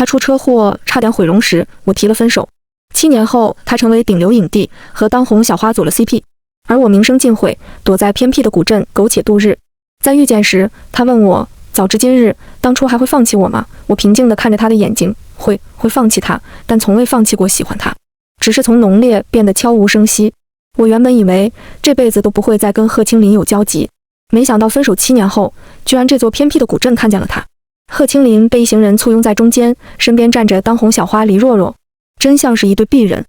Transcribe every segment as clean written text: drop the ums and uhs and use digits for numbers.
他出车祸差点毁容时，我提了分手。7年后，他成为顶流影帝，和当红小花组了 CP， 而我名声尽毁，躲在偏僻的古镇苟且度日。在遇见时，他问我，早知今日，当初还会放弃我吗？我平静地看着他的眼睛，会放弃他，但从未放弃过喜欢他，只是从浓烈变得悄无声息。我原本以为这辈子都不会再跟贺青林有交集，没想到分手7年后，居然这座偏僻的古镇看见了他。贺青林被一行人簇拥在中间，身边站着当红小花黎若若，真像是一对璧人。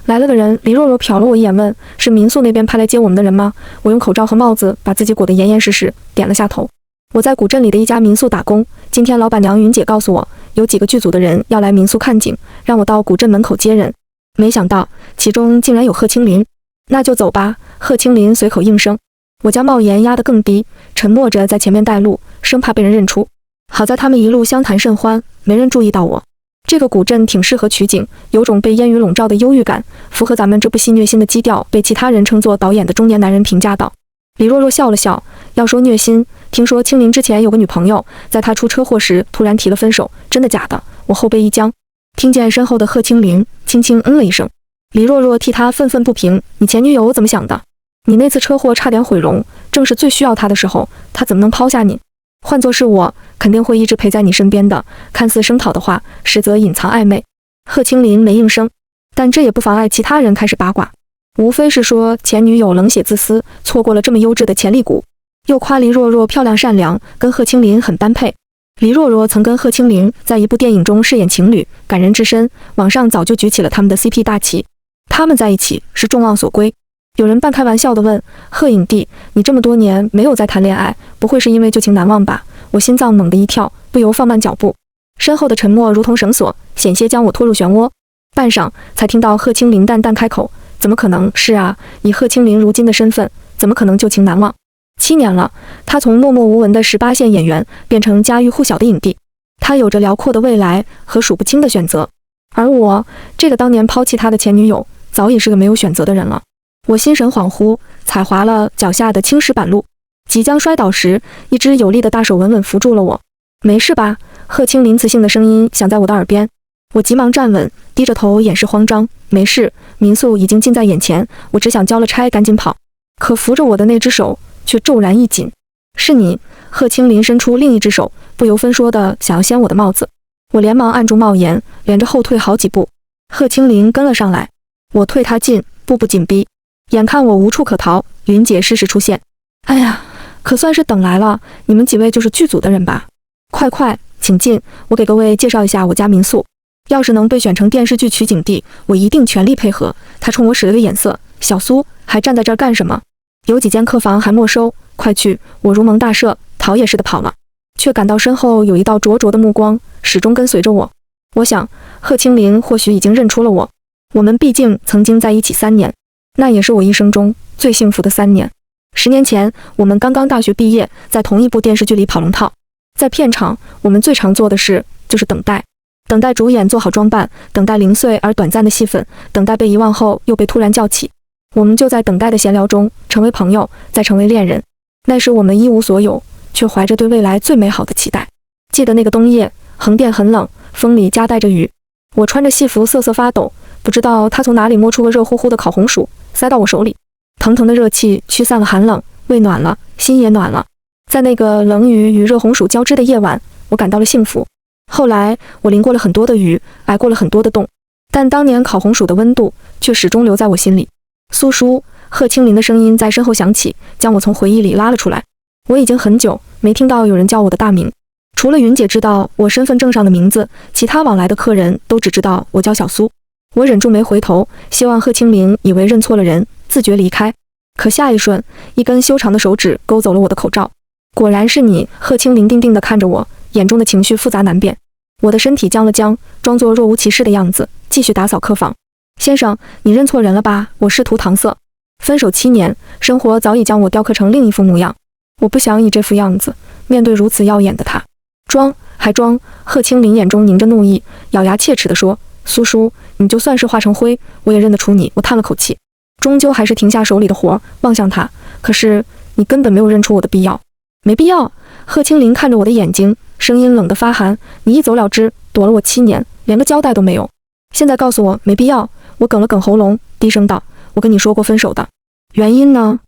来了个人。黎若若瞟了我一眼，问：“是民宿那边派来接我们的人吗？”我用口罩和帽子把自己裹得严严实实，点了下头。我在古镇里的一家民宿打工，今天老板娘云姐告诉我，有几个剧组的人要来民宿看景，让我到古镇门口接人。没想到其中竟然有贺青林。那就走吧。贺青林随口应声。我将帽檐压得更低，沉默着在前面带路，生怕被人认出。好在他们一路相谈甚欢，没人注意到我。这个古镇挺适合取景，有种被烟雨笼罩的忧郁感，符合咱们这部戏虐心的基调，被其他人称作导演的中年男人评价道。李若若笑了笑，要说虐心，听说青林之前有个女朋友，在他出车祸时突然提了分手，真的假的？我后背一僵，听见身后的贺青林轻轻了一声。李若若替他愤愤不平，你前女友怎么想的？你那次车祸差点毁容，正是最需要他的时候，他怎么能抛下你？换作是我，肯定会一直陪在你身边的。看似声讨的话，实则隐藏暧昧。贺青林没应声，但这也不妨碍其他人开始八卦，无非是说前女友冷血自私，错过了这么优质的潜力股，又夸黎若若漂亮善良，跟贺青林很般配。黎若若曾跟贺青林在一部电影中饰演情侣，感人至深，网上早就举起了他们的 CP 大旗。他们在一起是众望所归。有人半开玩笑地问：“贺影帝，你这么多年没有再谈恋爱，不会是因为旧情难忘吧？”我心脏猛地一跳，不由放慢脚步。身后的沉默如同绳索，险些将我拖入漩涡。半晌，才听到贺青林淡淡开口：“怎么可能？是啊，以贺青林如今的身份，怎么可能旧情难忘？7年了，他从默默无闻的18线演员变成家喻户晓的影帝，他有着辽阔的未来和数不清的选择。而我，这个当年抛弃他的前女友，早已是个没有选择的人了。”我心神恍惚，踩滑了脚下的青石板路，即将摔倒时，一只有力的大手稳稳扶住了我。没事吧？贺青林磁性的声音响在我的耳边。我急忙站稳，低着头掩饰慌张。没事，民宿已经近在眼前，我只想交了差赶紧跑。可扶着我的那只手却骤然一紧。是你。贺青林伸出另一只手，不由分说的想要掀我的帽子。我连忙按住帽檐，连着后退好几步。贺青林跟了上来，我退他近，步步紧逼。眼看我无处可逃，云姐适时出现。哎呀，可算是等来了，你们几位就是剧组的人吧？快，请进，我给各位介绍一下我家民宿。要是能被选成电视剧取景地，我一定全力配合。他冲我使了个眼色，小苏还站在这儿干什么？有几间客房还没收，快去！我如蒙大赦，逃也似的跑了，却感到身后有一道灼灼的目光始终跟随着我。我想，贺青林或许已经认出了我，我们毕竟曾经在一起3年。那也是我一生中最幸福的3年。10年前，我们刚刚大学毕业，在同一部电视剧里跑龙套。在片场，我们最常做的事就是等待，等待主演做好装扮，等待零碎而短暂的戏份，等待被遗忘后又被突然叫起。我们就在等待的闲聊中成为朋友，再成为恋人。那时我们一无所有，却怀着对未来最美好的期待。记得那个冬夜，横店很冷，风里夹带着雨，我穿着戏服瑟瑟发抖，不知道他从哪里摸出个热乎乎的烤红薯，塞到我手里，腾腾的热气驱散了寒冷，胃暖了，心也暖了。在那个冷雨与热红薯交织的夜晚，我感到了幸福。后来我淋过了很多的雨，挨过了很多的冻，但当年烤红薯的温度却始终留在我心里。苏叔，贺青林的声音在身后响起，将我从回忆里拉了出来。我已经很久没听到有人叫我的大名，除了云姐知道我身份证上的名字，其他往来的客人都只知道我叫小苏。我忍住没回头，希望贺青林以为认错了人，自觉离开。可下一瞬，一根修长的手指勾走了我的口罩。果然是你。贺青林定定地看着我，眼中的情绪复杂难辨。我的身体僵了僵，装作若无其事的样子，继续打扫客房。先生，你认错人了吧？我试图搪塞。分手7年，生活早已将我雕刻成另一副模样。我不想以这副样子面对如此耀眼的他。装还装？贺青林眼中凝着怒意，咬牙切齿地说：“苏叔，你就算是化成灰，我也认得出你。”我叹了口气，终究还是停下手里的活，望向他。可是你根本没有认出我的必要。没必要。贺青林看着我的眼睛，声音冷得发寒。你一走了之，躲了我7年，连个交代都没有。现在告诉我没必要。我哽了哽喉咙，低声道：我跟你说过分手的。原因呢？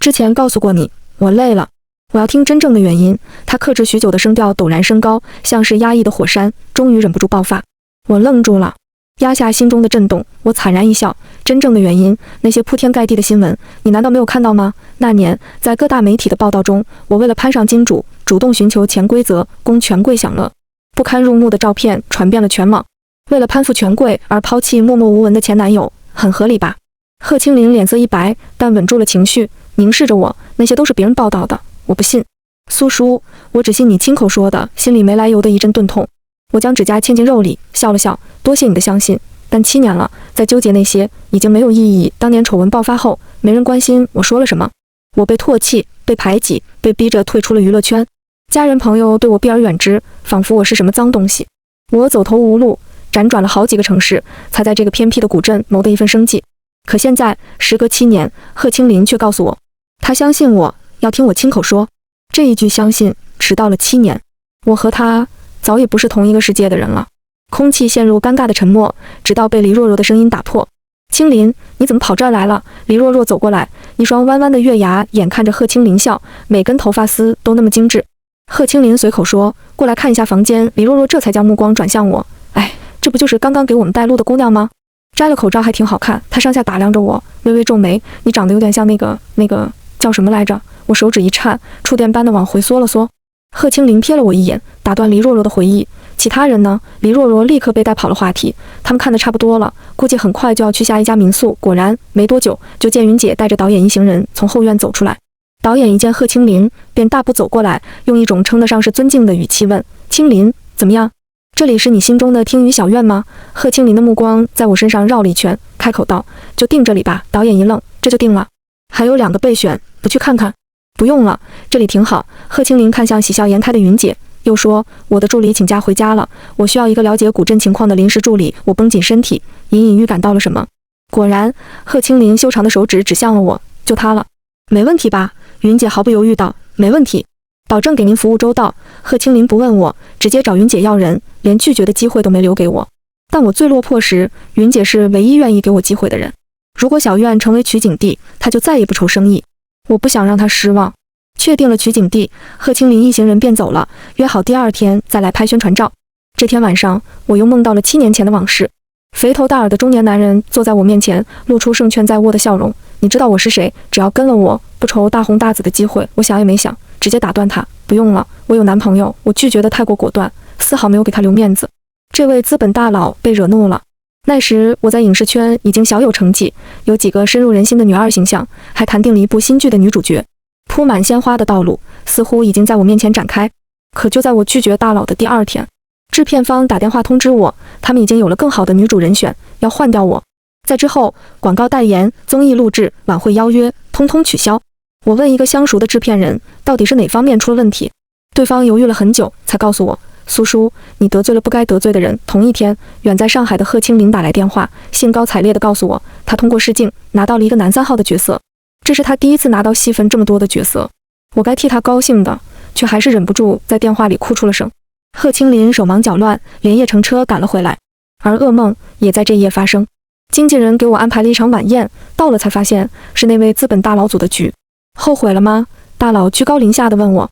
之前告诉过你，我累了。我要听真正的原因。他克制许久的声调陡然升高，像是压抑的火山，终于忍不住爆发。我愣住了，压下心中的震动，我惨然一笑。真正的原因，那些铺天盖地的新闻，你难道没有看到吗？那年在各大媒体的报道中，我为了攀上金主，主动寻求潜规则，供权贵享乐。不堪入目的照片传遍了全网。为了攀附权贵而抛弃默默无闻的前男友，很合理吧？贺青林脸色一白，但稳住了情绪，凝视着我。那些都是别人报道的，我不信。苏叔，我只信你亲口说的。心里没来由的一阵钝痛。我将指甲嵌进肉里，笑了笑。多谢你的相信，但7年了，再纠结那些已经没有意义。当年丑闻爆发后，没人关心我说了什么。我被唾弃，被排挤，被逼着退出了娱乐圈。家人朋友对我避而远之，仿佛我是什么脏东西。我走投无路，辗转了好几个城市，才在这个偏僻的古镇谋得一份生计。可现在时隔7年，贺青林却告诉我，他相信我，要听我亲口说。这一句相信迟到了7年。我和他早已不是同一个世界的人了。空气陷入尴尬的沉默，直到被黎若若的声音打破。青林，你怎么跑这儿来了？黎若若走过来，一双弯弯的月牙眼看着贺青林笑，每根头发丝都那么精致。贺青林随口说，过来看一下房间。黎若若这才将目光转向我。哎，这不就是刚刚给我们带路的姑娘吗？摘了口罩还挺好看。她上下打量着我，微微皱眉。你长得有点像那个叫什么来着？我手指一颤，触电般的往回缩了缩。贺青林瞥了我一眼，打断黎若若的回忆。其他人呢？黎若若立刻被带跑了话题。他们看得差不多了，估计很快就要去下一家民宿。果然，没多久，就见云姐带着导演一行人从后院走出来。导演一见贺青林，便大步走过来，用一种称得上是尊敬的语气问：青林，怎么样？这里是你心中的听雨小院吗？贺青林的目光在我身上绕了一圈，开口道：就定这里吧。导演一愣，这就定了？还有2个备选，不去看看？不用了，这里挺好。贺青林看向喜笑颜开的云姐，又说：我的助理请假回家了，我需要一个了解古镇情况的临时助理。我绷紧身体，隐隐预感到了什么。果然，贺青林修长的手指指向了我，就他了。没问题吧？云姐毫不犹豫道：没问题，保证给您服务周到。贺青林不问我，直接找云姐要人，连拒绝的机会都没留给我。但我最落魄时，云姐是唯一愿意给我机会的人。如果小院成为取景地，她就再也不愁生意。我不想让她失望。确定了取景地，贺青林一行人便走了，约好第2天再来拍宣传照。这天晚上，我又梦到了7年前的往事。肥头大耳的中年男人坐在我面前，露出胜券在握的笑容。你知道我是谁？只要跟了我，不愁大红大紫的机会。我想也没想，直接打断他：不用了，我有男朋友。我拒绝得太过果断，丝毫没有给他留面子。这位资本大佬被惹怒了。那时我在影视圈已经小有成绩，有几个深入人心的女二形象，还谈定了一部新剧的女主角。铺满鲜花的道路似乎已经在我面前展开。可就在我拒绝大佬的第2天，制片方打电话通知我，他们已经有了更好的女主人选，要换掉我。在之后，广告代言、综艺录制、晚会邀约，通通取消。我问一个相熟的制片人，到底是哪方面出了问题？对方犹豫了很久，才告诉我：苏叔，你得罪了不该得罪的人。同一天，远在上海的贺青林打来电话，兴高采烈地告诉我，他通过试镜拿到了一个男3号的角色。这是他第一次拿到戏份这么多的角色。我该替他高兴的，却还是忍不住在电话里哭出了声。贺青林手忙脚乱，连夜乘车赶了回来，而噩梦也在这夜发生。经纪人给我安排了一场晚宴，到了才发现是那位资本大佬组的局。后悔了吗？大佬居高临下地问我。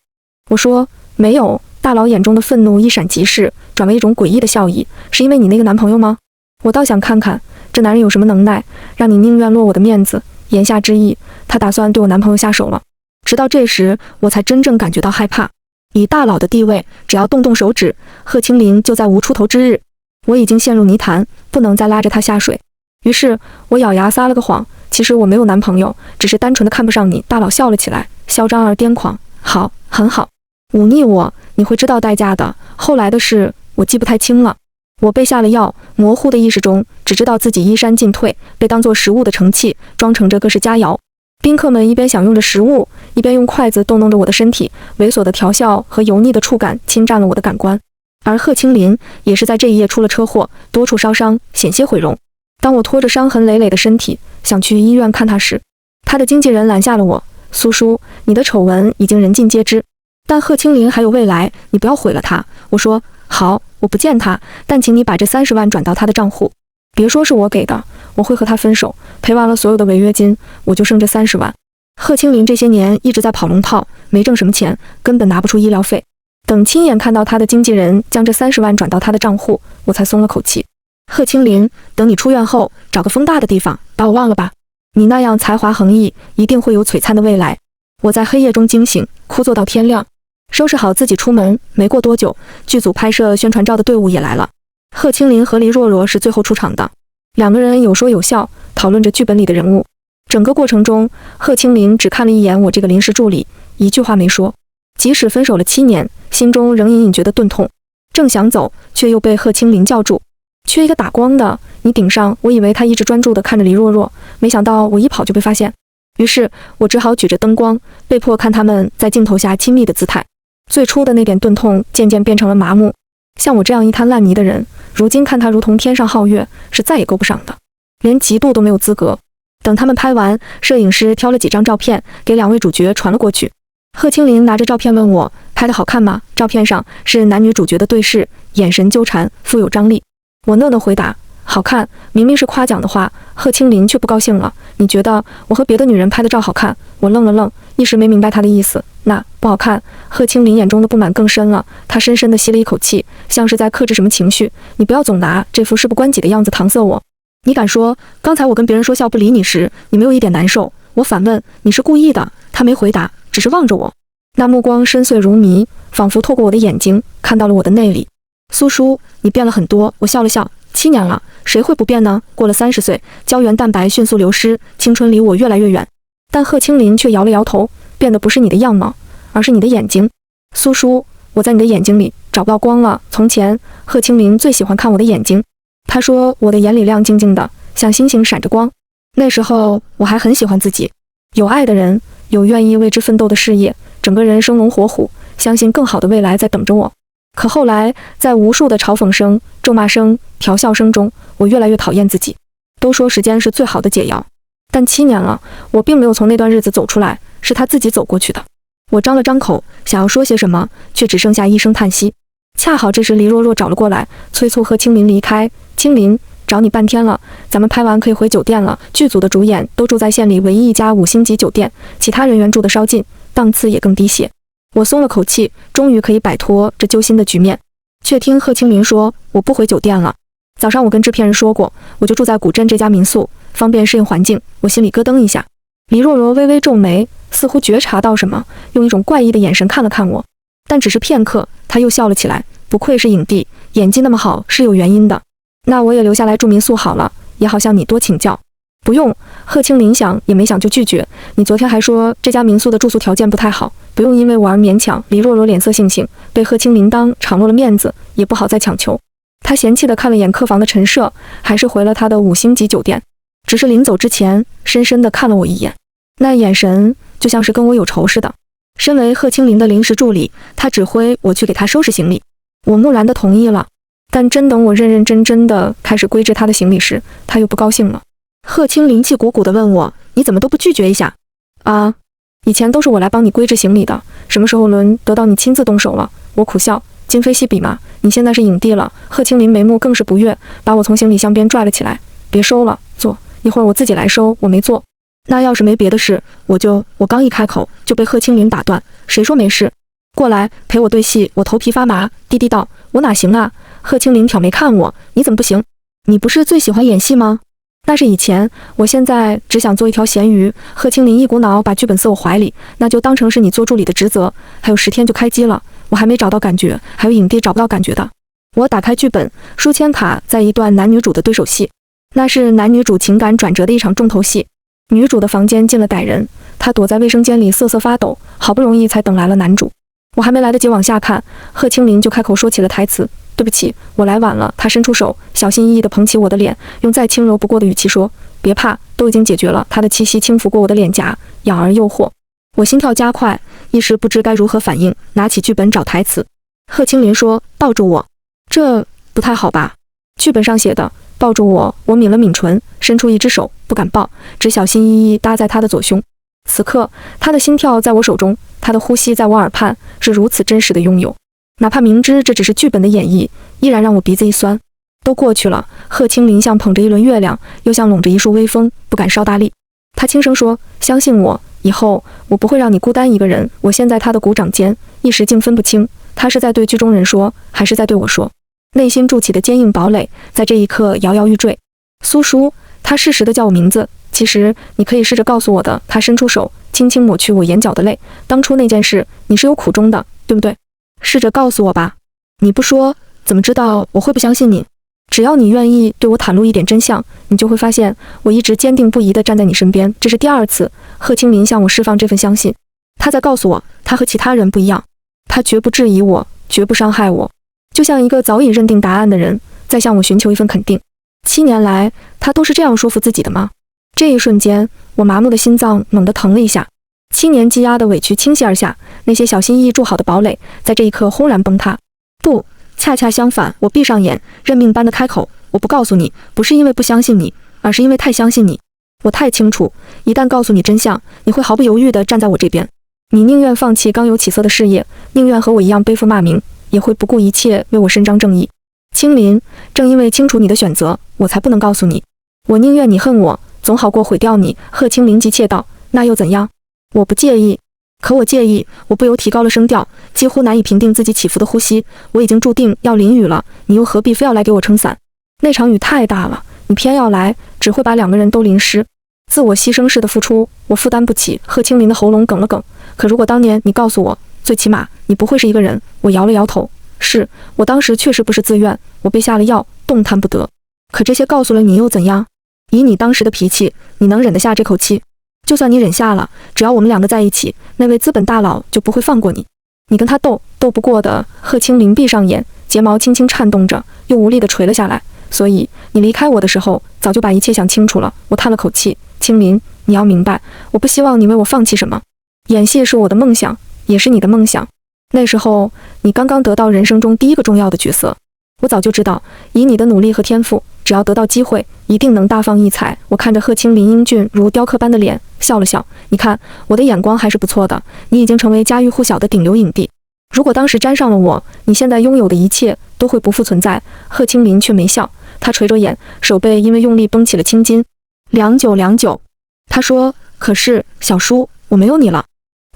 我说没有。大佬眼中的愤怒一闪即逝，转为一种诡异的笑意。是因为你那个男朋友吗？我倒想看看这男人有什么能耐，让你宁愿落我的面子。言下之意，他打算对我男朋友下手了。直到这时，我才真正感觉到害怕。以大佬的地位，只要动动手指，贺青林就在无出头之日。我已经陷入泥潭，不能再拉着他下水。于是我咬牙撒了个谎，其实我没有男朋友，只是单纯的看不上你。大佬笑了起来，嚣张而癫狂。好，很好，忤逆我，你会知道代价的。后来的事我记不太清了。我被下了药，模糊的意识中只知道自己衣衫进退，被当作食物的盛器，装盛着各式佳肴。宾客们一边享用着食物，一边用筷子逗弄着我的身体，猥琐的调笑和油腻的触感侵占了我的感官。而贺青林也是在这一夜出了车祸，多处烧伤，险些毁容。当我拖着伤痕累累的身体想去医院看他时，他的经纪人拦下了我：苏叔，你的丑闻已经人尽皆知。但贺青林还有未来，你不要毁了他。我说好，我不见他，但请你把这30万转到他的账户，别说是我给的，我会和他分手，赔完了所有的违约金，我就剩这30万。贺青林这些年一直在跑龙套，没挣什么钱，根本拿不出医疗费。等亲眼看到他的经纪人将这30万转到他的账户，我才松了口气。贺青林，等你出院后，找个风大的地方，把我忘了吧。你那样才华横溢，一定会有璀璨的未来。我在黑夜中惊醒，哭坐到天亮。收拾好自己出门，没过多久，剧组拍摄宣传照的队伍也来了。贺青林和黎若若是最后出场的，两个人有说有笑，讨论着剧本里的人物。整个过程中，贺青林只看了一眼我这个临时助理，一句话没说。即使分手了7年，心中仍隐隐觉得钝痛。正想走，却又被贺青林叫住：“缺一个打光的，你顶上。”我以为他一直专注地看着黎若若，没想到我一跑就被发现。于是我只好举着灯光，被迫看他们在镜头下亲密的姿态。最初的那点钝痛渐渐变成了麻木。像我这样一滩烂泥的人，如今看他如同天上皓月，是再也够不上的，连嫉妒都没有资格。等他们拍完，摄影师挑了几张照片给2位主角传了过去。贺青林拿着照片问我拍得好看吗？照片上是男女主角的对视，眼神纠缠，富有张力。我讷讷回答好看。明明是夸奖的话，贺青林却不高兴了。你觉得我和别的女人拍的照好看？我愣了愣，一时没明白他的意思。那不好看。贺青林眼中的不满更深了，他深深地吸了一口气，像是在克制什么情绪。你不要总拿这副事不关己的样子搪塞我。你敢说刚才我跟别人说笑不理你时，你没有一点难受？我反问，你是故意的？他没回答，只是望着我，那目光深邃如谜，仿佛透过我的眼睛看到了我的内里。苏叔，你变了很多。我笑了笑，7年了，谁会不变呢？过了30岁，胶原蛋白迅速流失，青春离我越来越远。但贺青林却摇了摇头，变的不是你的样貌，而是你的眼睛。苏叔，我在你的眼睛里找不到光了。从前，贺青林最喜欢看我的眼睛，他说我的眼里亮晶晶的，像星星闪着光。那时候我还很喜欢自己，有爱的人，有愿意为之奋斗的事业，整个人生龙活虎，相信更好的未来在等着我。可后来，在无数的嘲讽声、咒骂声、调笑声中，我越来越讨厌自己。都说时间是最好的解药，但7年了，我并没有从那段日子走出来，是他自己走过去的。我张了张口，想要说些什么，却只剩下一声叹息。恰好这时黎若若找了过来，催促贺青林离开。青林，找你半天了，咱们拍完可以回酒店了。剧组的主演都住在县里唯一一家5星级酒店，其他人员住得稍近，档次也更低些。我松了口气，终于可以摆脱这揪心的局面。却听贺青林说，我不回酒店了。早上我跟制片人说过，我就住在古镇这家民宿，方便适应环境。我心里咯噔一下。黎若若微微皱眉，似乎觉察到什么，用一种怪异的眼神看了看我，但只是片刻，她又笑了起来。不愧是影帝，演技那么好是有原因的。那我也留下来住民宿好了，也好向你多请教。不用。贺青林想也没想就拒绝。你昨天还说这家民宿的住宿条件不太好，不用因为我而勉强。黎若若脸色悻悻，被贺青林当场落了面子，也不好再强求。他嫌弃地看了眼客房的陈设，还是回了他的5星级酒店。只是临走之前，深深地看了我一眼，那眼神就像是跟我有仇似的。身为贺青林的临时助理，他指挥我去给他收拾行李，我木然地同意了。但真等我认认真真地开始归置他的行李时，他又不高兴了。贺青林气鼓鼓地问我，你怎么都不拒绝一下啊？以前都是我来帮你归置行李的，什么时候轮得到你亲自动手了？我苦笑，今非昔比嘛，你现在是影帝了。贺青林眉目更是不悦，把我从行李箱边拽了起来，别收了，坐，一会儿我自己来收。我没坐。那要是没别的事，我刚一开口就被贺青林打断，谁说没事？过来陪我对戏。我头皮发麻，低低道，我哪行啊？贺青林挑眉看我，你怎么不行？你不是最喜欢演戏吗？那是以前，我现在只想做一条咸鱼。贺青林一股脑把剧本塞我怀里，那就当成是你做助理的职责，还有10天就开机了，我还没找到感觉，还有影帝找不到感觉的。我打开剧本，书签卡在一段男女主的对手戏，那是男女主情感转折的一场重头戏。女主的房间进了歹人，她躲在卫生间里瑟瑟发抖，好不容易才等来了男主。我还没来得及往下看，贺青林就开口说起了台词，对不起，我来晚了。他伸出手，小心翼翼地捧起我的脸，用再轻柔不过的语气说，别怕，都已经解决了。他的气息轻拂过我的脸颊，痒而诱惑。我心跳加快，一时不知该如何反应，拿起剧本找台词。贺青林说，抱住我。这不太好吧？剧本上写的抱住我，我抿了抿唇，伸出一只手，不敢抱，只小心翼翼搭在他的左胸。此刻，他的心跳在我手中，他的呼吸在我耳畔，是如此真实的拥有。哪怕明知这只是剧本的演绎，依然让我鼻子一酸。都过去了，贺清林像捧着一轮月亮，又像拢着一束微风，不敢稍大力。他轻声说：“相信我，以后我不会让你孤单一个人。”我陷在他的鼓掌间，一时竟分不清，他是在对剧中人说，还是在对我说。内心筑起的坚硬堡垒，在这一刻摇摇欲坠。苏叔，他适时地叫我名字。其实你可以试着告诉我的。他伸出手，轻轻抹去我眼角的泪。当初那件事，你是有苦衷的，对不对？试着告诉我吧。你不说，怎么知道我会不相信你？只要你愿意对我袒露一点真相，你就会发现我一直坚定不移地站在你身边。这是第二次，贺清林向我释放这份相信。他在告诉我，他和其他人不一样，他绝不质疑我，绝不伤害我，就像一个早已认定答案的人，在向我寻求一份肯定。7年来，他都是这样说服自己的吗？这一瞬间，我麻木的心脏猛地疼了一下。7年积压的委屈倾泻而下，那些小心翼翼筑好的堡垒，在这一刻轰然崩塌。不，恰恰相反，我闭上眼，认命般的开口：我不告诉你，不是因为不相信你，而是因为太相信你。我太清楚，一旦告诉你真相，你会毫不犹豫地站在我这边。你宁愿放弃刚有起色的事业，宁愿和我一样背负骂名，也会不顾一切为我伸张正义。青林，正因为清楚你的选择，我才不能告诉你。我宁愿你恨我，总好过毁掉你。贺清林急切道：那又怎样？我不介意，可我介意。我不由提高了声调，几乎难以平定自己起伏的呼吸。我已经注定要淋雨了，你又何必非要来给我撑伞？那场雨太大了，你偏要来，只会把2个人都淋湿。自我牺牲式的付出，我负担不起。贺清林的喉咙哽了哽。可如果当年你告诉我，最起码你不会是一个人。我摇了摇头。是，我当时确实不是自愿，我被下了药，动弹不得。可这些告诉了你又怎样？以你当时的脾气，你能忍得下这口气？就算你忍下了，只要我们2个在一起，那位资本大佬就不会放过你。你跟他斗不过的。贺清林闭上眼，睫毛轻轻颤动着，又无力地垂了下来。所以你离开我的时候，早就把一切想清楚了。我叹了口气。清林，你要明白，我不希望你为我放弃什么。演戏是我的梦想，也是你的梦想。那时候你刚刚得到人生中第一个重要的角色，我早就知道，以你的努力和天赋，只要得到机会，一定能大放异彩。我看着贺清林英俊如雕刻般的脸，笑了笑。你看，我的眼光还是不错的，你已经成为家喻户晓的顶流影帝。如果当时沾上了我，你现在拥有的一切都会不复存在。贺清林却没笑，他垂着眼，手背因为用力绷起了青筋。良久，他说，可是小叔，我没有你了。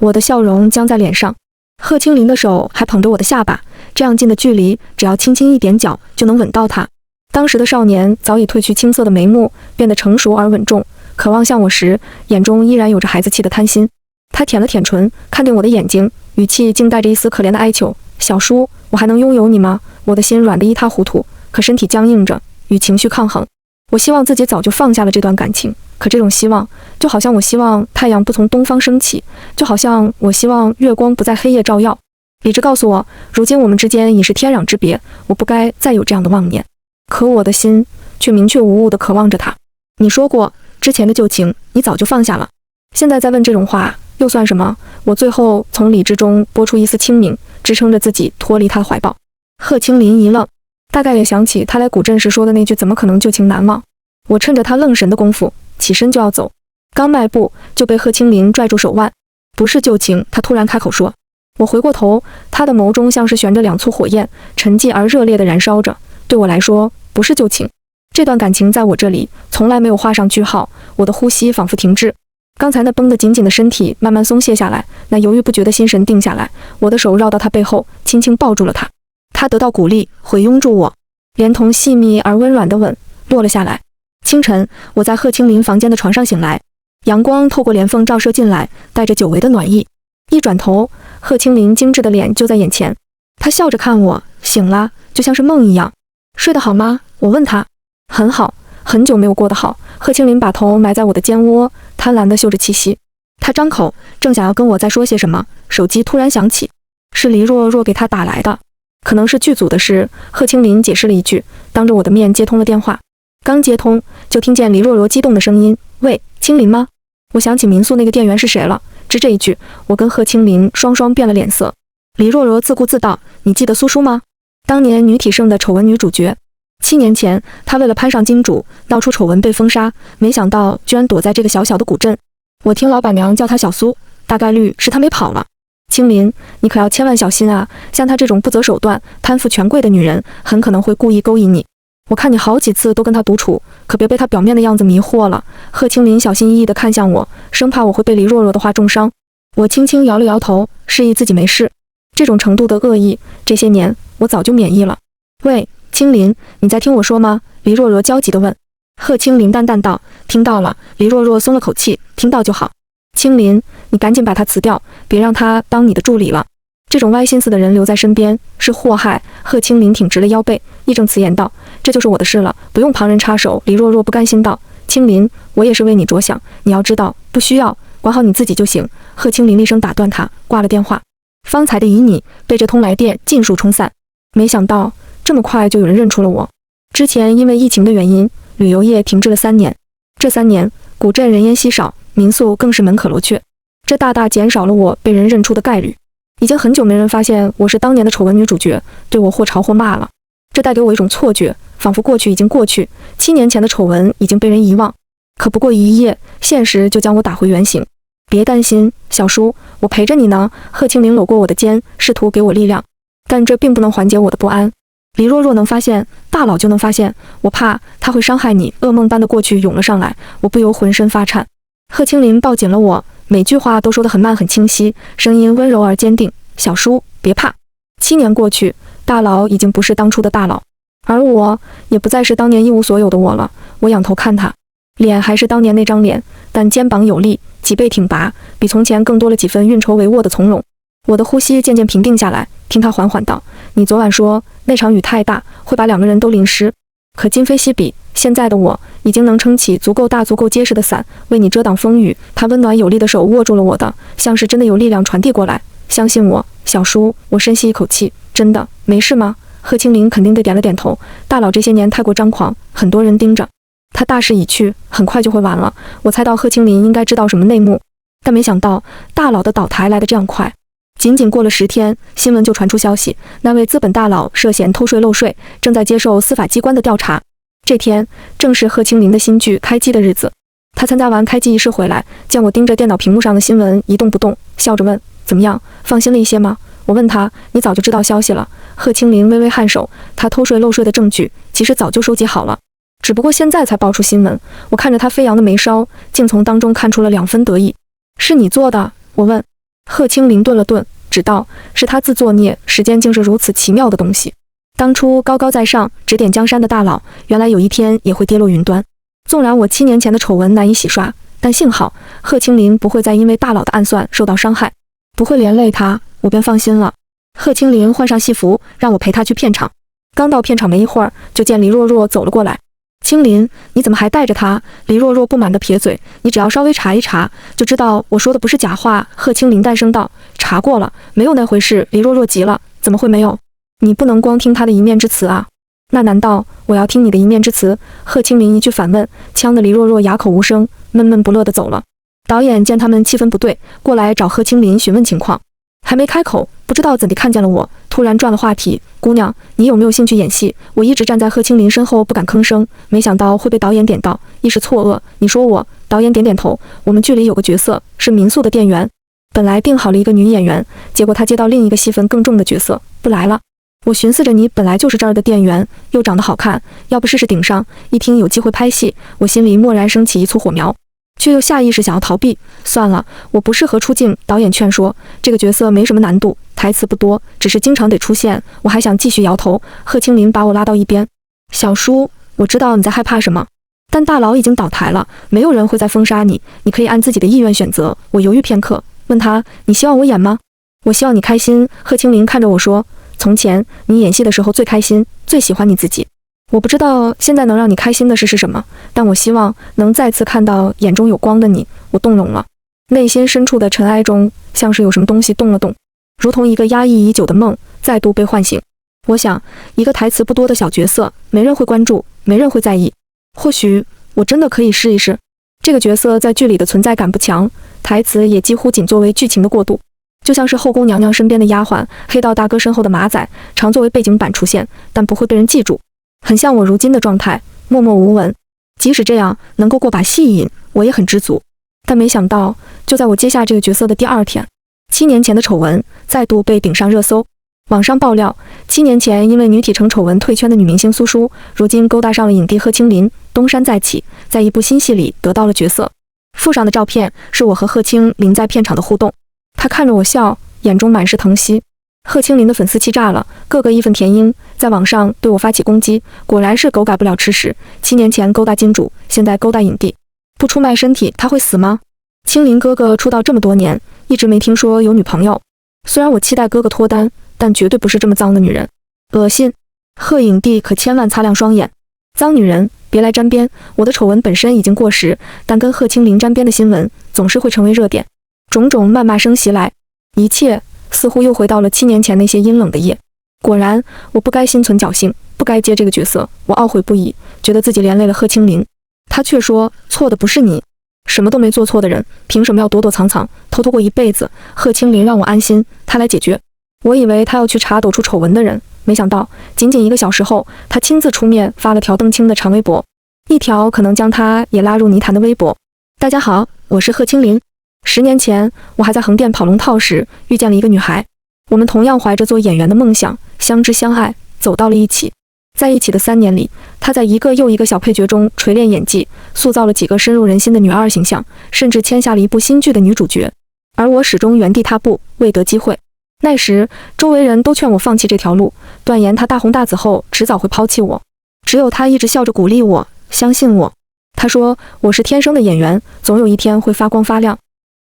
我的笑容僵在脸上。贺清林的手还捧着我的下巴，这样近的距离，只要轻轻一点脚就能吻到他。当时的少年早已褪去青涩的眉目，变得成熟而稳重，渴望向我时，眼中依然有着孩子气的贪心。他舔了舔唇，看定我的眼睛，语气竟带着一丝可怜的哀求：小叔，我还能拥有你吗？我的心软得一塌糊涂，可身体僵硬着，与情绪抗衡。我希望自己早就放下了这段感情，可这种希望，就好像我希望太阳不从东方升起，就好像我希望月光不在黑夜照耀。理智告诉我，如今我们之间已是天壤之别，我不该再有这样的妄念。可我的心却明确无误地渴望着他。你说过，之前的旧情你早就放下了，现在再问这种话又算什么？我最后从理智中拨出一丝清明，支撑着自己脱离他的怀抱。贺清林一愣，大概也想起他来古镇时说的那句怎么可能旧情难忘。我趁着他愣神的功夫起身就要走，刚迈步就被贺清林拽住手腕。不是旧情，他突然开口说。我回过头，他的眸中像是悬着2簇火焰，沉寂而热烈地燃烧着。对我来说，不是旧情，这段感情在我这里从来没有画上句号。我的呼吸仿佛停滞，刚才那绷得紧紧的身体慢慢松懈下来，那犹豫不决的心神定下来。我的手绕到他背后，轻轻抱住了他。他得到鼓励，回拥住我，连同细密而温软的吻落了下来。清晨，我在贺清林房间的床上醒来，阳光透过帘缝照射进来，带着久违的暖意。一转头，贺清林精致的脸就在眼前，他笑着看我。醒了，就像是梦一样。睡得好吗？我问他。很好，很久没有过得好。贺清林把头埋在我的肩窝，贪婪地嗅着气息。他张口，正想要跟我再说些什么，手机突然响起，是黎若若给他打来的。可能是剧组的事，贺清林解释了一句，当着我的面接通了电话。刚接通，就听见黎若若激动的声音：喂，清林吗？我想起民宿那个店员是谁了。只这一句，我跟贺清林双双变了脸色。黎若若自顾自道：你记得苏叔吗？当年女体盛的丑闻女主角。7年前，她为了攀上金主，闹出丑闻被封杀，没想到居然躲在这个小小的古镇。我听老板娘叫她小苏，大概率是她没跑了。青林，你可要千万小心啊！像她这种不择手段、贪腐权贵的女人，很可能会故意勾引你。我看你好几次都跟她独处，可别被她表面的样子迷惑了。贺青林小心翼翼地看向我，生怕我会被李若若的话重伤。我轻轻摇了摇头，示意自己没事。这种程度的恶意，这些年我早就免疫了。喂，青林，你在听我说吗？李若若焦急地问。贺青林淡淡道：“听到了。”李若若松了口气，听到就好。青林，你赶紧把他辞掉，别让他当你的助理了。这种歪心思的人留在身边是祸害。贺青林挺直了腰背，义正辞严道：“这就是我的事了，不用旁人插手。”李若若不甘心道：“青林，我也是为你着想，你要知道，不需要，管好你自己就行。”贺青林厉声打断他，挂了电话。方才的旖旎被这通来电尽数冲散。没想到这么快就有人认出了我。之前因为疫情的原因，旅游业停滞了3年。这3年，古镇人烟稀少，民宿更是门可罗雀，这大大减少了我被人认出的概率。已经很久没人发现我是当年的丑闻女主角，对我或嘲或骂了。这带给我一种错觉，仿佛过去已经过去，7年前的丑闻已经被人遗忘。可不过一夜，现实就将我打回原形。别担心，小叔，我陪着你呢。贺青林搂过我的肩，试图给我力量，但这并不能缓解我的不安。李若若能发现，大佬就能发现，我怕他会伤害你。噩梦般的过去涌了上来，我不由浑身发颤。贺青林抱紧了我，每句话都说得很慢很清晰，声音温柔而坚定：“小叔，别怕。7年过去，大佬已经不是当初的大佬，而我也不再是当年一无所有的我了。”我仰头看他，脸还是当年那张脸，但肩膀有力，脊背挺拔，比从前更多了几分运筹帷幄的从容。我的呼吸渐渐平定下来，听他缓缓道：“你昨晚说那场雨太大，会把2个人都淋湿。可今非昔比，现在的我已经能撑起足够大、足够结实的伞，为你遮挡风雨。”他温暖有力的手握住了我的，像是真的有力量传递过来。相信我，小叔。我深吸一口气，真的没事吗？贺青林肯定地点了点头。大佬这些年太过张狂，很多人盯着他，大势已去，很快就会完了。我猜到贺青林应该知道什么内幕，但没想到大佬的倒台来得这样快。仅仅过了10天，新闻就传出消息，那位资本大佬涉嫌偷税漏税，正在接受司法机关的调查。这天正是贺青林的新剧开机的日子。他参加完开机仪式回来，见我盯着电脑屏幕上的新闻一动不动，笑着问：“怎么样，放心了一些吗？”我问他：“你早就知道消息了？”贺青林微微颔首，他偷税漏税的证据其实早就收集好了，只不过现在才爆出新闻。我看着他飞扬的眉梢，竟从当中看出了2分得意。“是你做的？”我问。贺青林顿了顿，只道：“是他自作孽，时间竟是如此奇妙的东西。当初高高在上指点江山的大佬，原来有一天也会跌落云端。纵然我7年前的丑闻难以洗刷，但幸好贺青林不会再因为大佬的暗算受到伤害，不会连累他，我便放心了。”贺青林换上戏服，让我陪他去片场。刚到片场没一会儿，就见黎若若走了过来。“青林，你怎么还带着他？”黎若若不满地撇嘴：“你只要稍微查一查，就知道我说的不是假话。”贺青林淡声道：“查过了，没有那回事。”黎若若急了：“怎么会没有？你不能光听他的一面之词啊！”“那难道我要听你的一面之词？”贺青林一句反问，呛得黎若若哑口无声，闷闷不乐地走了。导演见他们气氛不对，过来找贺青林询问情况。还没开口，不知道怎地看见了我，突然转了话题：“姑娘，你有没有兴趣演戏？”我一直站在贺青林身后不敢吭声，没想到会被导演点到，一时错愕：“你说我？”导演点点头：“我们剧里有个角色是民宿的店员，本来定好了一个女演员，结果她接到另一个戏份更重的角色，不来了。我寻思着你本来就是这儿的店员，又长得好看，要不试试顶上？一听有机会拍戏，我心里蓦然升起一簇火苗，却又下意识想要逃避。算了，我不适合出镜。导演劝说，这个角色没什么难度，台词不多，只是经常得出现。我还想继续摇头。贺青林把我拉到一边：“小叔，我知道你在害怕什么，但大佬已经倒台了，没有人会再封杀你，你可以按自己的意愿选择。”我犹豫片刻，问他：“你希望我演吗？”“我希望你开心。”贺青林看着我说：“从前你演戏的时候最开心，最喜欢你自己。我不知道现在能让你开心的事是什么，但我希望能再次看到眼中有光的你。”我动容了，内心深处的尘埃中像是有什么东西动了动，如同一个压抑已久的梦再度被唤醒。我想，一个台词不多的小角色，没人会关注，没人会在意。或许我真的可以试一试。这个角色在剧里的存在感不强，台词也几乎仅作为剧情的过渡，就像是后宫娘娘身边的丫鬟，黑道大哥身后的马仔，常作为背景板出现，但不会被人记住。很像我如今的状态，默默无闻。即使这样能够过把戏瘾，我也很知足。但没想到，就在我接下这个角色的第2天，7年前的丑闻再度被顶上热搜。网上爆料，7年前因为女体城丑闻退圈的女明星苏舒，如今勾搭上了影帝贺青林，东山再起，在一部新戏里得到了角色。附上的照片是我和贺青林在片场的互动，他看着我笑，眼中满是疼惜。贺青林的粉丝气炸了，个个义愤填膺，在网上对我发起攻击。果然是狗改不了吃屎，7年前勾搭金主，现在勾搭影帝，不出卖身体他会死吗？青林哥哥出道这么多年，一直没听说有女朋友。虽然我期待哥哥脱单，但绝对不是这么脏的女人，恶心！贺影帝可千万擦亮双眼，脏女人别来沾边。我的丑闻本身已经过时，但跟贺青林沾边的新闻总是会成为热点，种种谩骂声袭来，一切似乎又回到了7年前那些阴冷的夜。果然，我不该心存侥幸，不该接这个角色，我懊悔不已，觉得自己连累了贺青林。他却说错的不是你，什么都没做错的人，凭什么要躲躲藏藏，偷偷过一辈子？贺青林让我安心，他来解决。我以为他要去查抖出丑闻的人，没想到仅仅1个小时后，他亲自出面发了条邓青的长微博，一条可能将他也拉入泥潭的微博。大家好，我是贺青林。10年前，我还在横店跑龙套时，遇见了一个女孩，我们同样怀着做演员的梦想，相知相爱，走到了一起。在一起的3年里，她在一个又一个小配角中锤炼演技，塑造了几个深入人心的女二形象，甚至签下了一部新剧的女主角。而我始终原地踏步，未得机会。那时，周围人都劝我放弃这条路，断言她大红大紫后迟早会抛弃我。只有她一直笑着鼓励我，相信我。她说我是天生的演员，总有一天会发光发亮。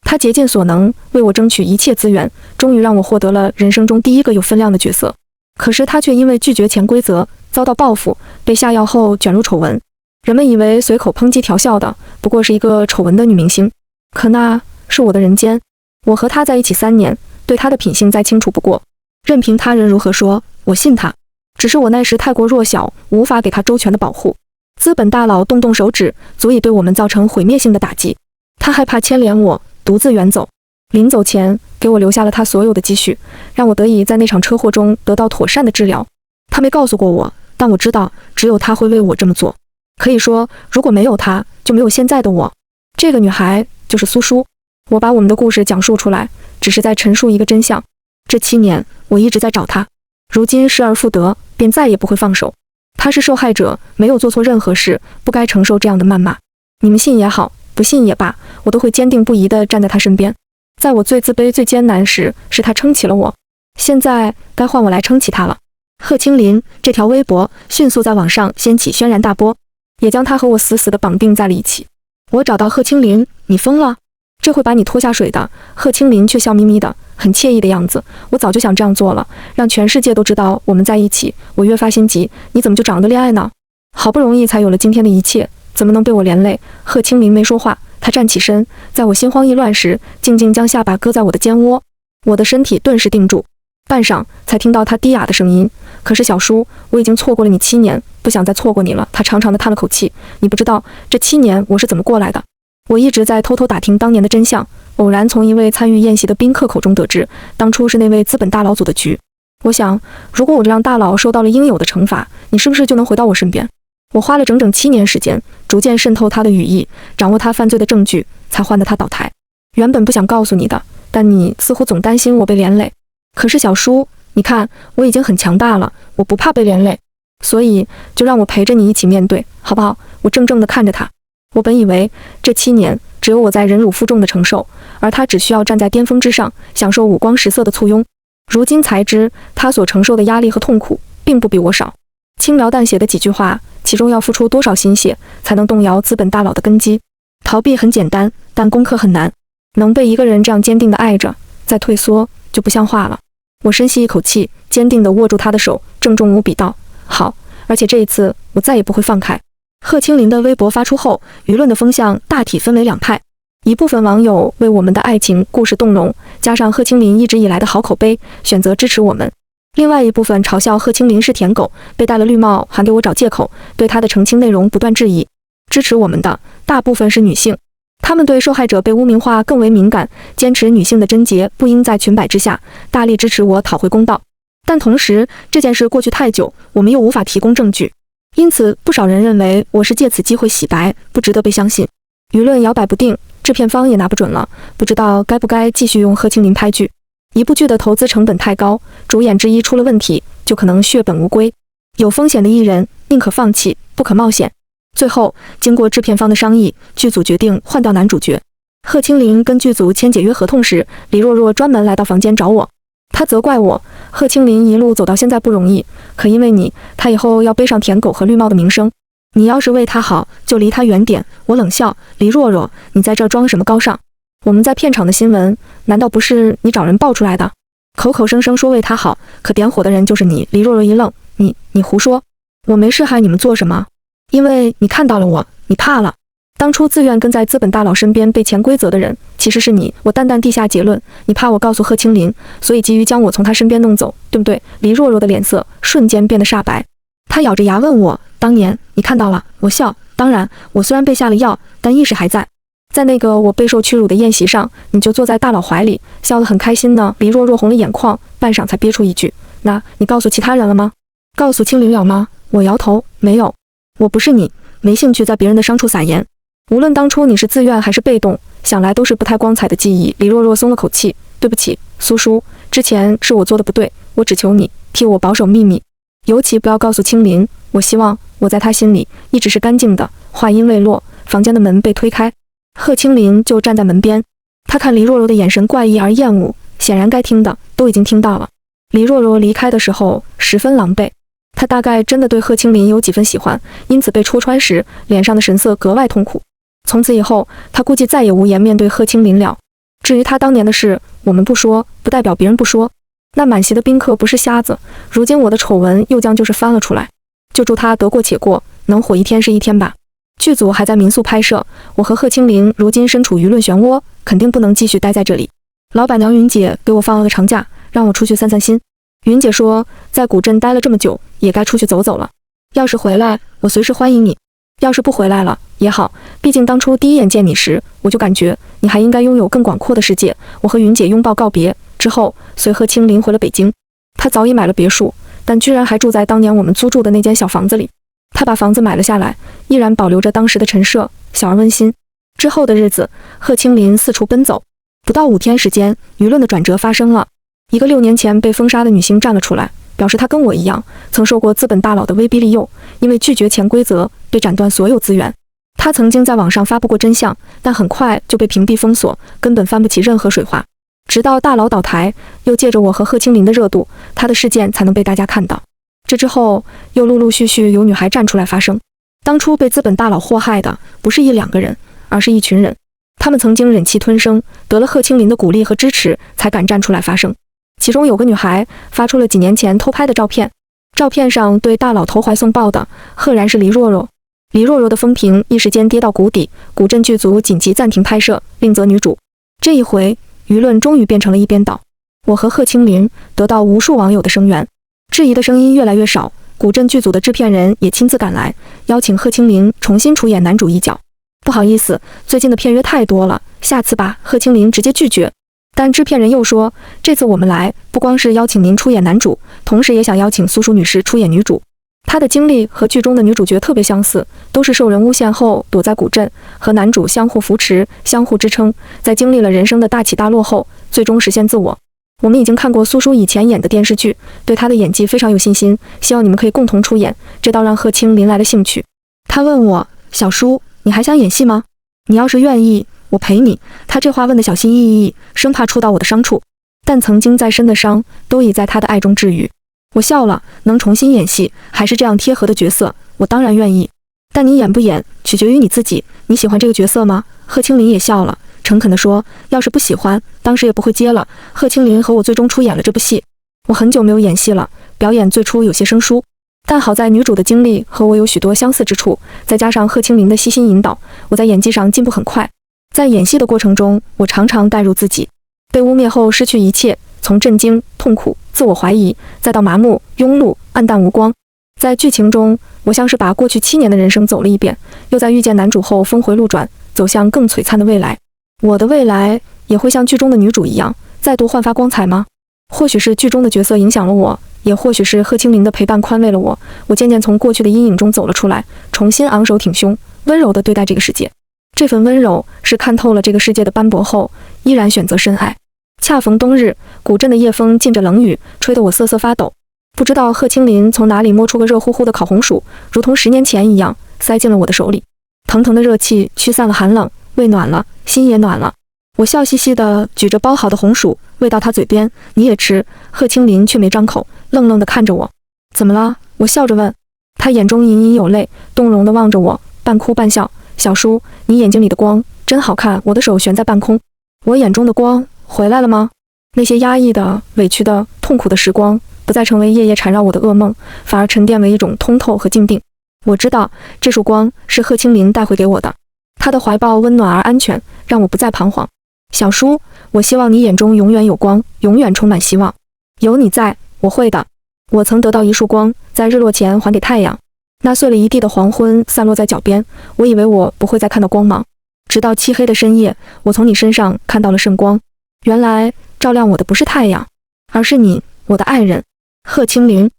她竭尽所能为我争取一切资源，终于让我获得了人生中第一个有分量的角色。可是她却因为拒绝潜规则，遭到报复，被下药后卷入丑闻。人们以为随口抨击调笑的不过是一个丑闻的女明星，可那是我的人间。我和她在一起3年，对她的品性再清楚不过，任凭他人如何说，我信她。只是我那时太过弱小，无法给她周全的保护。资本大佬动手指，足以对我们造成毁灭性的打击。他害怕牵连我，独自远走。临走前，给我留下了他所有的积蓄，让我得以在那场车祸中得到妥善的治疗。他没告诉过我，但我知道，只有他会为我这么做。可以说，如果没有他，就没有现在的我。这个女孩就是苏舒。我把我们的故事讲述出来，只是在陈述一个真相。这7年，我一直在找她，如今失而复得，便再也不会放手。她是受害者，没有做错任何事，不该承受这样的谩骂。你们信也好，不信也罢，我都会坚定不移地站在她身边。在我最自卑、最艰难时，是她撑起了我。现在该换我来撑起她了。贺青林这条微博迅速在网上掀起轩然大波，也将她和我死死地绑定在了一起。我找到贺青林，你疯了？这会把你拖下水的。贺青林却笑眯眯的，很惬意的样子。我早就想这样做了，让全世界都知道我们在一起。我越发心急，你怎么就找了个恋爱呢？好不容易才有了今天的一切，怎么能被我连累？贺青林没说话，他站起身，在我心慌意乱时，静静将下巴搁在我的肩窝。我的身体顿时定住，半晌才听到他低哑的声音：可是小叔，我已经错过了你7年，不想再错过你了。他长长的叹了口气，你不知道这7年我是怎么过来的。我一直在偷偷打听当年的真相，偶然从一位参与宴席的宾客口中得知，当初是那位资本大佬组的局。我想，如果我这让大佬受到了应有的惩罚，你是不是就能回到我身边？我花了整整7年时间，逐渐渗透他的羽翼，掌握他犯罪的证据，才换得他倒台。原本不想告诉你的，但你似乎总担心我被连累。可是小叔，你看，我已经很强大了，我不怕被连累，所以就让我陪着你一起面对，好不好？我怔怔地看着他。我本以为这7年只有我在忍辱负重的承受，而他只需要站在巅峰之上，享受五光十色的簇拥。如今才知，他所承受的压力和痛苦并不比我少。轻描淡写的几句话，其中要付出多少心血，才能动摇资本大佬的根基？逃避很简单，但攻克很难。能被一个人这样坚定地爱着，再退缩就不像话了。我深吸一口气，坚定地握住他的手，郑重无比道：好，而且这一次我再也不会放开。贺青林的微博发出后，舆论的风向大体分为2派，一部分网友为我们的爱情故事动容，加上贺青林一直以来的好口碑，选择支持我们；另外一部分嘲笑贺青林是舔狗，被戴了绿帽还给我找借口，对他的澄清内容不断质疑。支持我们的大部分是女性，她们对受害者被污名化更为敏感，坚持女性的贞洁不应在裙摆之下，大力支持我讨回公道。但同时，这件事过去太久，我们又无法提供证据，因此不少人认为我是借此机会洗白，不值得被相信。舆论摇摆不定，制片方也拿不准了，不知道该不该继续用贺青林拍剧。一部剧的投资成本太高，主演之一出了问题，就可能血本无归。有风险的艺人宁可放弃，不可冒险。最后，经过制片方的商议，剧组决定换掉男主角。贺青林跟剧组签解约合同时，李若若专门来到房间找我，她责怪我，贺青林一路走到现在不容易，可因为你，他以后要背上舔狗和绿帽的名声。你要是为他好，就离他远点。我冷笑，李若若，你在这装什么高尚？我们在片场的新闻，难道不是你找人爆出来的？口口声声说为他好，可点火的人就是你。李若若一愣，你胡说，我没事害你们做什么？因为你看到了我，你怕了。当初自愿跟在资本大佬身边被潜规则的人，其实是你。我淡淡地下结论，你怕我告诉贺青林，所以急于将我从他身边弄走，对不对？李若若的脸色瞬间变得煞白，她咬着牙问我，当年你看到了？我笑，当然，我虽然被下了药，但意识还在。在那个我备受屈辱的宴席上，你就坐在大佬怀里，笑得很开心呢。李若若红了眼眶，半晌才憋出一句，那你告诉其他人了吗？告诉青林了吗？我摇头，没有。我不是你，没兴趣在别人的伤处撒盐。无论当初你是自愿还是被动，想来都是不太光彩的记忆。李若若松了口气，对不起，苏叔，之前是我做的不对，我只求你替我保守秘密，尤其不要告诉青林。我希望我在他心里一直是干净的。话音未落，房间的门被推开，贺青林就站在门边，他看李若若的眼神怪异而厌恶，显然该听的都已经听到了。李若若离开的时候十分狼狈，他大概真的对贺青林有几分喜欢，因此被戳穿时脸上的神色格外痛苦。从此以后，他估计再也无颜面对贺青林了。至于他当年的事，我们不说，不代表别人不说。那满席的宾客不是瞎子，如今我的丑闻又将就是翻了出来。就祝他得过且过，能火一天是一天吧。剧组还在民宿拍摄，我和贺青林如今身处舆论漩涡，肯定不能继续待在这里。老板娘云姐给我放了个长假，让我出去散散心。云姐说，在古镇待了这么久，也该出去走走了。要是回来，我随时欢迎你；要是不回来了也好，毕竟当初第一眼见你时，我就感觉你还应该拥有更广阔的世界。我和云姐拥抱告别之后，随贺青林回了北京。他早已买了别墅，但居然还住在当年我们租住的那间小房子里。他把房子买了下来，依然保留着当时的陈设，小而温馨。之后的日子，贺青林四处奔走，不到5天时间，舆论的转折发生了。一个6年前被封杀的女星站了出来，表示她跟我一样，曾受过资本大佬的威逼利诱，因为拒绝潜规则被斩断所有资源。她曾经在网上发布过真相，但很快就被屏蔽封锁，根本翻不起任何水花。直到大佬倒台，又借着我和贺青林的热度，她的事件才能被大家看到。这之后，又陆陆续续有女孩站出来发声。当初被资本大佬祸害的，不是1、2个人，而是一群人。他们曾经忍气吞声，得了贺青林的鼓励和支持，才敢站出来发声。其中有个女孩发出了几年前偷拍的照片，照片上对大佬投怀送抱的，赫然是黎若若。黎若若的风评一时间跌到谷底，古镇剧组紧急暂停拍摄，另择女主。这一回，舆论终于变成了一边倒。我和贺青林得到无数网友的声援，质疑的声音越来越少。古镇剧组的制片人也亲自赶来，邀请贺青林重新出演男主一角。不好意思，最近的片约太多了，下次吧。贺青林直接拒绝。但制片人又说，这次我们来不光是邀请您出演男主，同时也想邀请苏苏女士出演女主。她的经历和剧中的女主角特别相似，都是受人诬陷后躲在古镇，和男主相互扶持、相互支撑，在经历了人生的大起大落后，最终实现自我。我们已经看过苏苏以前演的电视剧，对她的演技非常有信心，希望你们可以共同出演。这倒让贺青林来了兴趣。他问我，小叔，你还想演戏吗？你要是愿意，我陪你。他这话问得小心翼翼，生怕触到我的伤处，但曾经再深的伤都已在他的爱中治愈。我笑了，能重新演戏，还是这样贴合的角色，我当然愿意。但你演不演，取决于你自己。你喜欢这个角色吗？贺青林也笑了，诚恳地说，要是不喜欢，当时也不会接了。贺青林和我最终出演了这部戏。我很久没有演戏了，表演最初有些生疏，但好在女主的经历和我有许多相似之处，再加上贺青林的悉心引导，我在演技上进步很快。在演戏的过程中，我常常带入自己，被污蔑后失去一切，从震惊、痛苦、自我怀疑，再到麻木、庸碌、黯淡无光。在剧情中，我像是把过去7年的人生走了一遍，又在遇见男主后峰回路转，走向更璀璨的未来。我的未来也会像剧中的女主一样，再度焕发光彩吗？或许是剧中的角色影响了我，也或许是贺青林的陪伴宽慰了我，我渐渐从过去的阴影中走了出来，重新昂首挺胸，温柔地对待这个世界。这份温柔是看透了这个世界的斑驳后，依然选择深爱。恰逢冬日，古镇的夜风浸着冷雨，吹得我瑟瑟发抖。不知道贺青林从哪里摸出个热乎乎的烤红薯，如同10年前一样，塞进了我的手里。腾腾的热气驱散了寒冷，胃暖了，心也暖了。我笑嘻嘻地举着包好的红薯，喂到他嘴边，你也吃。贺青林却没张口，愣愣地看着我。怎么了？我笑着问。他眼中隐隐有泪，动容地望着我，半哭半笑。小叔，你眼睛里的光真好看。我的手悬在半空。我眼中的光回来了吗？那些压抑的、委屈的、痛苦的时光，不再成为夜夜缠绕我的噩梦，反而沉淀为一种通透和静定。我知道这束光是贺青林带回给我的，他的怀抱温暖而安全，让我不再彷徨。小叔，我希望你眼中永远有光，永远充满希望。有你在，我会的。我曾得到一束光，在日落前还给太阳。那碎了一地的黄昏散落在脚边，我以为我不会再看到光芒。直到漆黑的深夜，我从你身上看到了圣光。原来照亮我的不是太阳，而是你，我的爱人，贺青林。